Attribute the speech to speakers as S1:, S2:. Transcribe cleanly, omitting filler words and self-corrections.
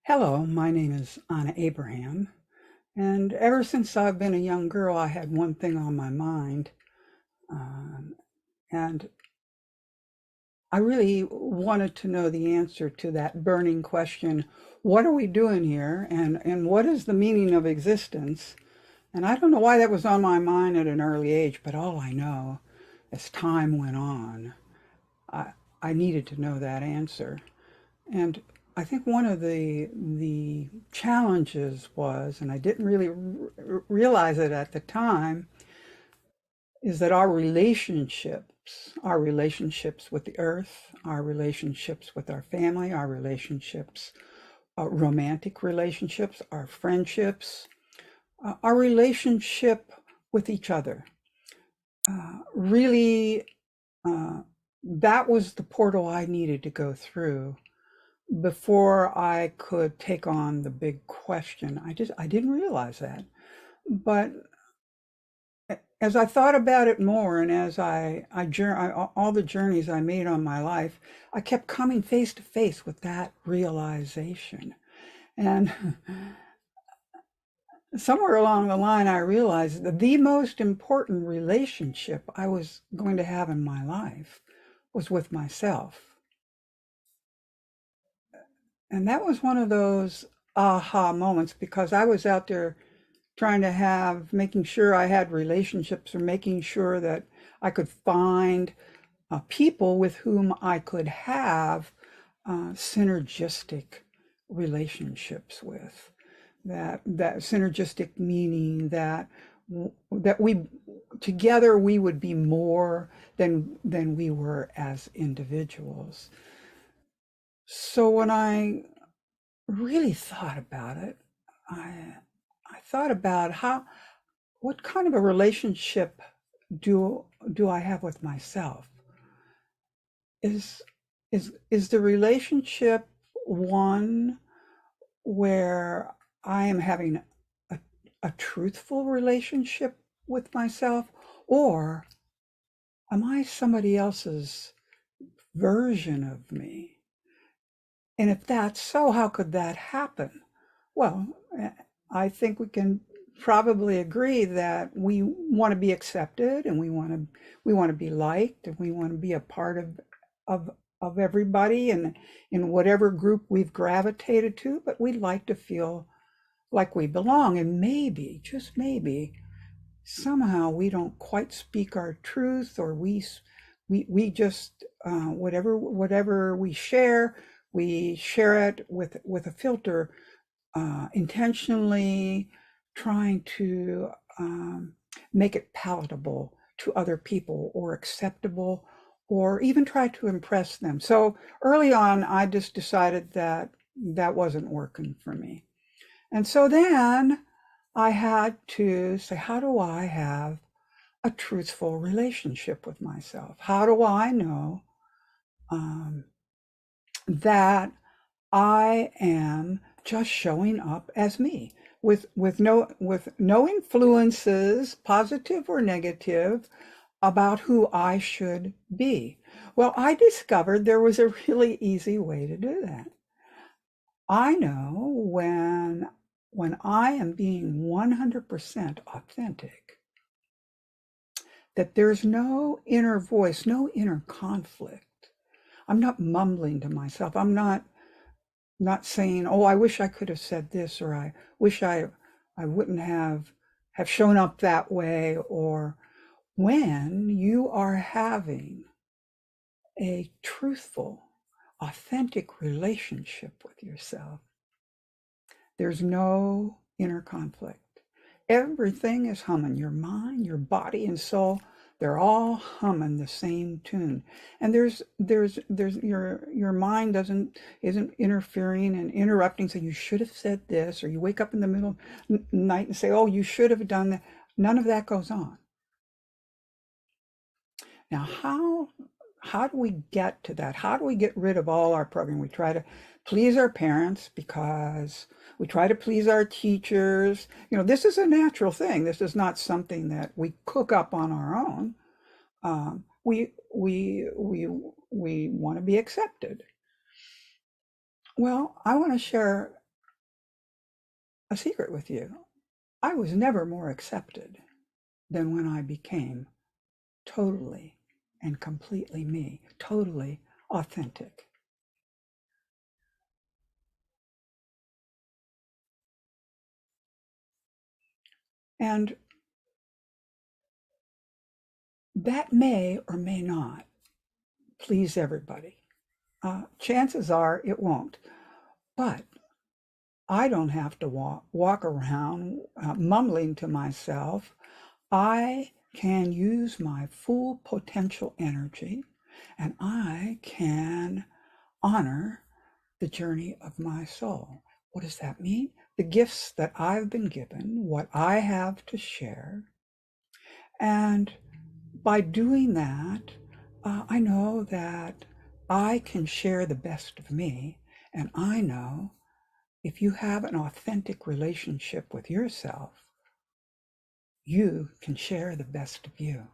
S1: Hello, my name is Anna Abraham, and ever since I've been a young girl, I had one thing on my mind, um, and I really wanted to know the answer to that burning question: what are we doing here, and what is the meaning of existence? And I don't know why that was on my mind at an early age, but all I know, as time went on, I, I needed to know that answer. And I think one of the challenges was, and I didn't really realize it at the time, is that our relationships with the earth, our relationships with our family, our relationships, romantic relationships, our friendships, our relationship with each other, really, uh, that was the portal I needed to go through before I could take on the big question. I didn't realize that. But as I thought about it more, and as all the journeys I made on my life, I kept coming face to face with that realization. And somewhere along the line, I realized that the most important relationship I was going to have in my life was with myself. And that was one of those aha moments, because I was out there trying to making sure I had relationships, or making sure that I could find people with whom I could have synergistic relationships with. That synergistic meaning that we together we would be more than we were as individuals. So when I really thought about it, I I thought about what kind of a relationship do I have with myself? Is is the relationship one where I am having a, a truthful relationship with myself, or am I somebody else's version of me? And if that's so, how could that happen? Well, I think we can probably agree that we want to be accepted, and we want to be liked, and we want to be a part of of everybody, and in whatever group we've gravitated to, but we'd like to feel like we belong. And maybe, just maybe, somehow we don't quite speak our truth, or we just whatever we share it with a filter, intentionally trying to make it palatable to other people, or acceptable, or even try to impress them. So early on, I just decided that that wasn't working for me. And so then I had to say, how do I have a truthful relationship with myself? How do I know um, that I am just showing up as me, with no influences, positive or negative, about who I should be? Well, I discovered there was a really easy way to do that. I know when I am being 100% authentic, that there's no inner voice, no inner conflict. I'm not mumbling to myself. I'm not saying, "Oh, I wish I could have said this," or "I wish I wouldn't have shown up that way." Or when you are having a truthful, authentic relationship with yourself, there's no inner conflict. Everything is humming. Your mind, your body, and soul, they're all humming the same tune. And there's your mind isn't interfering and interrupting, so you should have said this, or you wake up in the middle of the night and say, "Oh, you should have done that." None of that goes on. Now, how do we get to that? How do we get rid of all our programming? We try to please our parents, because we try to please our teachers. This is a natural thing. This is not something that we cook up on our own. We want to be accepted. Well, I want to share. a secret with you. I was never more accepted than when I became totally and completely me, totally authentic. And that may or may not please everybody. Chances are it won't. But I don't have to walk around mumbling to myself. I can use my full potential energy and I can honor the journey of my soul. What does that mean? The gifts that I've been given, what I have to share. And by doing that, I know that I can share the best of me. And I know if you have an authentic relationship with yourself, you can share the best of you.